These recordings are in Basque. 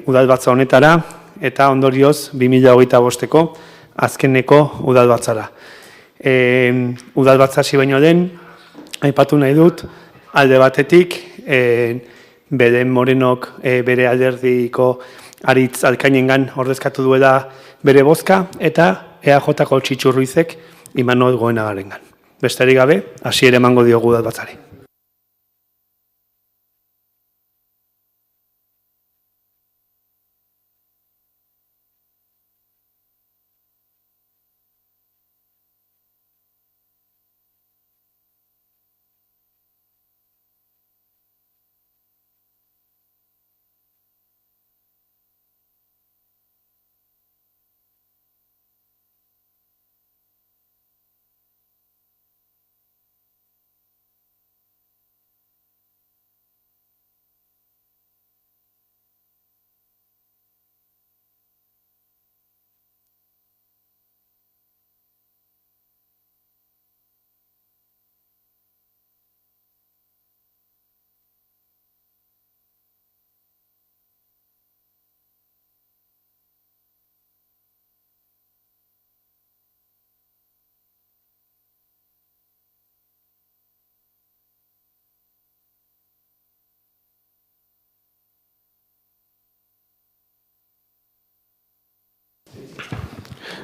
udalbatza honetara eta ondorioz 2025ko azkeneko udalbatzara. Udalbatza hasi baino den, aipatu nahi dut, alde batetik, Beden Morenok bere alderdiko Aritz Alkainengan ordezkatu duela bere bozka eta EAJ-ko Txitxu Ruizek Imanol Goenagarengan. Besterik gabe, hasiera emango diogu udalbatzari.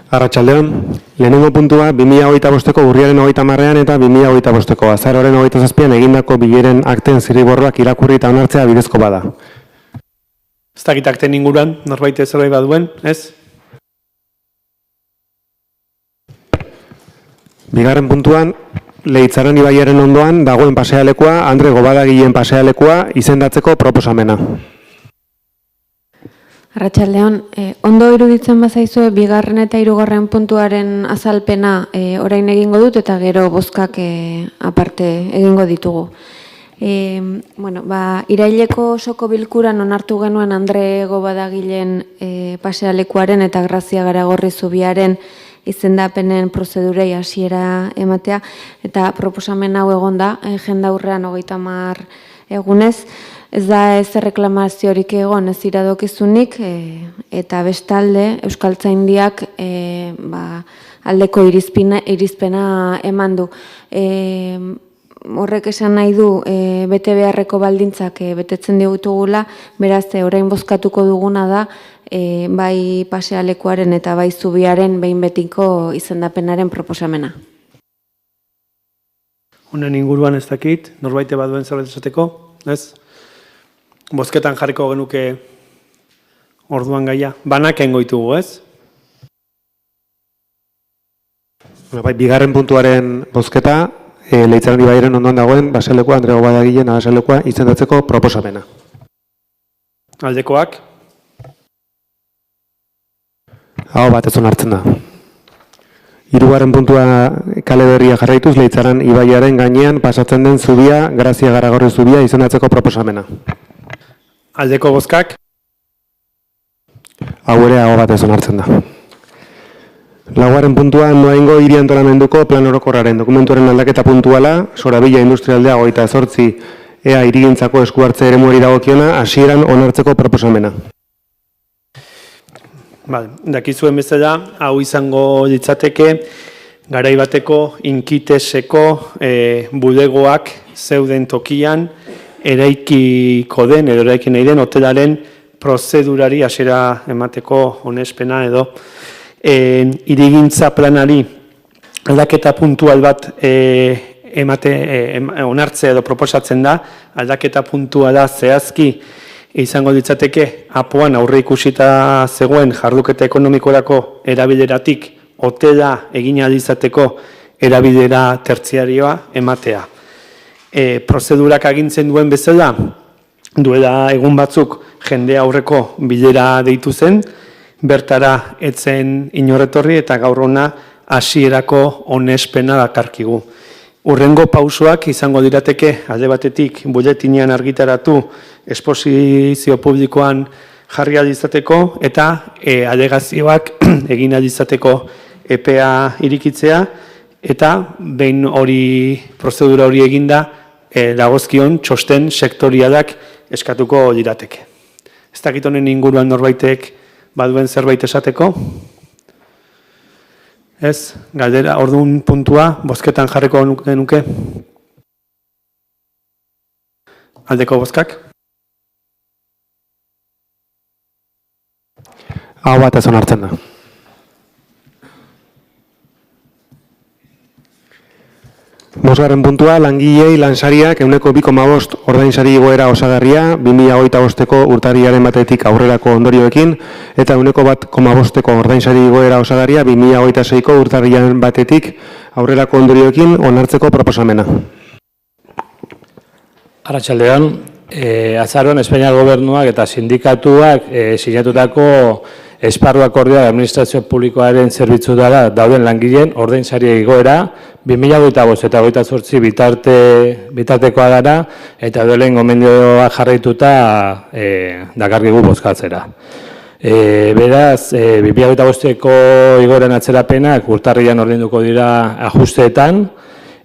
Arratsaldeon, lehenengo puntua 2025ko urriaren 30ean eta 2025ko azaroaren 27ean egindako bileren akten zirriborroak irakurri eta onartzea bidezko bada. Ez dakit akten inguruan, norbait zerbait baduen, ez? Bigarren puntuan, Leitzaren ibaiaren ondoan dagoen pasealekua, Andre Gobadagilen pasealekua izendatzeko proposamena. Arratsaldeon, ondo iruditzen bazaizue bigarren eta hirugarren puntuaren azalpena orain egingo dut eta gero bozkak aparte egingo ditugu. Iraileko osoko bilkuran onartu genuen Andre Gobadagilen pasealekuaren eta Grazia Garagorri zubiaren izendapenen prozedurei hasiera ematea eta proposamen hau egonda jendaurrean 30 egunez. Ez da ez reklamaziorik egon ez iradokizunik eta bestalde Euskaltzaindiak aldeko irizpena eman du. Horrek esan nahi du bete beharreko baldintzak betetzen digutugula, beraz orain bozkatuko duguna da bai pasealekuaren eta bai zubiaren behin betiko izendapenaren proposamena. Honen inguruan ez dakit, norbait baduen zerbait esateko, ez? Bozketan jarriko genuke orduan gaia. Banak egingo ditugu, ez? Bigarren puntuaren bozketa, Leitzaren ibaiaren ondoan dagoen pasealekua, Andre Gobadagilen pasealekua izendatzeko proposamena. Aldekoak? Aho batez onartzen da. Hirugarren puntua kale berria jarraituz, Leitzaren ibaiaren gainean pasatzen den zubia, Grazia Garagorri zubia izendatzeko proposamena. Aldeko bozkak? Hau ere aho batez onartzen da. Laugarren puntua Noaingo hiri antolamenduko plan orokorraren dokumentuaren aldaketa puntuala, Sorabila Industrialdea 28 ea hirigintzako esku hartze eremuari dagokiona hasieran onartzeko proposamena. Dakizuen bezala, hau izango litzateke garai bateko inkiteseko bulegoak zeuden tokian eraikiko den edo eraiki nahi den hotelaren prozedurari hasiera emateko onespena edo hirigintza planari aldaketa puntual bat onartzea edo proposatzen da. Aldaketa puntuala zehazki izango ditzateke apoan aurre ikusita zegoen jarduketa ekonomikorako erabileratik hotela egin ahal izateko erabilera tertziarioa ematea. Prozedurak agintzen duen bezala, duela egun batzuk jende aurreko bilera deitu zen, bertara etzen inorretorri eta gaur hona hasierako onespena dakarkigu. Urrengo pausoak izango dirateke alde batetik buletinean argitaratu esposizio publikoan jarri ahal izateko eta alegazioak egin ahal izateko epea irikitzea eta behin prozedura hori eginda dagozkion txosten sektorialak eskatuko lirateke. Ez dakit honen inguruan norbaitek baduen zerbait esateko? Ez, galdera, orduan puntua, bozketan jarriko genuke? Aldeko bozkak? Aho batez onartzen da. Bosgarren puntua, langilei lansariak 2,5 ordainsari igoera osagarria 2025ko urtarrilaren batetik aurrerako ondorioekin eta 1,5ko ordainsari igoera osagarria 2026ko urtarrilaren batetik aurrerako ondorioekin onartzeko proposamena. Arratsaldean, azaroan Espainiar Gobernuak eta sindikatuak sinatutako esparru akordioa administrazio publikoaren zerbitzu dela dauden langileen ordainsaria igoera 2025 eta 2028 bitartekoa gara eta doelen gomendioa jarraituta dakarkigu bozkatzera. Beraz, 2025ko igoeran atzerapenak urtarrilan ordainduko dira ajusteetan,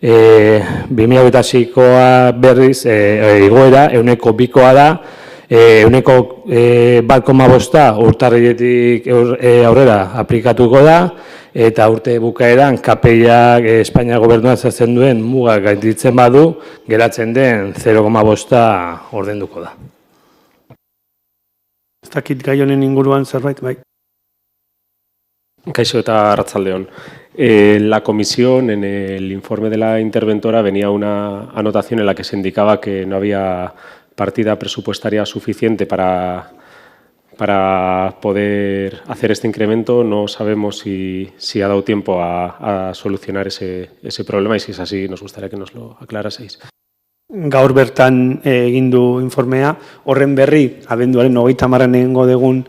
2026koa berriz igoera 1,2koa da, 1,5 urtarriletik aurrera aplikatuko da, eta urte bukaeran KPIak Espainia Gobernua ezartzen duen muga gainditzen badu, geratzen den 0,5 ordainduko da. Ez dakit gai honen inguruan zerbait, bai. Kaixo eta arratsaldeon. La comisión, en el informe de la interventora, venía una anotación en la que se indicaba que no había partida presupuestaria suficiente para poder hacer este incremento. No sabemos si ha dado tiempo a solucionar ese problema y si es así, nos gustaría que nos lo aclaraseis. Gaur bertan egin du informea, horren berri, abenduaren 30an egingo dugun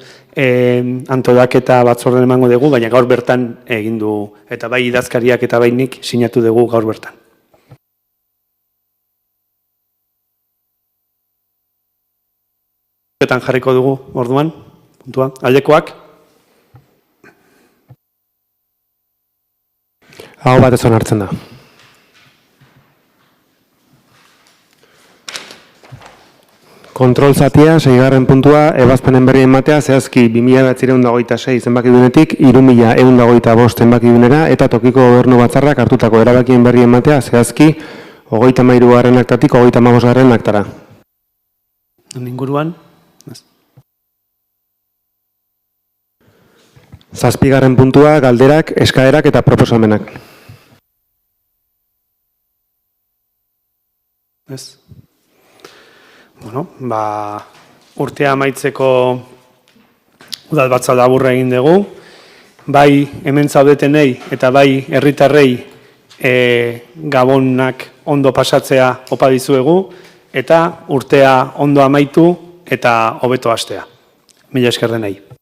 antolaketa batzordean emango dugu, baina gaur bertan egin du, eta bai idazkariak eta bai nik sinatu dugu gaur bertan. Jarriko dugu, orduan, puntua, aldekoak? Aho batez onartzen da. Kontrol zatia, 6. puntua, ebazpenen berri ematea, zehazki 2026 zenbakidunetik 3125 zenbakidunera eta tokiko gobernu batzarrak hartutako erabakien berri ematea, zehazki 33. aktatik 35. aktara. Inguruan? 7. puntua, galderak, eskaerak eta proposamenak. Ez. Bueno, urtea amaitzeko udalbatza laburra egin dugu. Bai hemen zaudetenei eta bai herritarrei gabonak ondo pasatzea opa dizuegu eta urtea ondo amaitu eta hobeto hastea. Mila esker denei.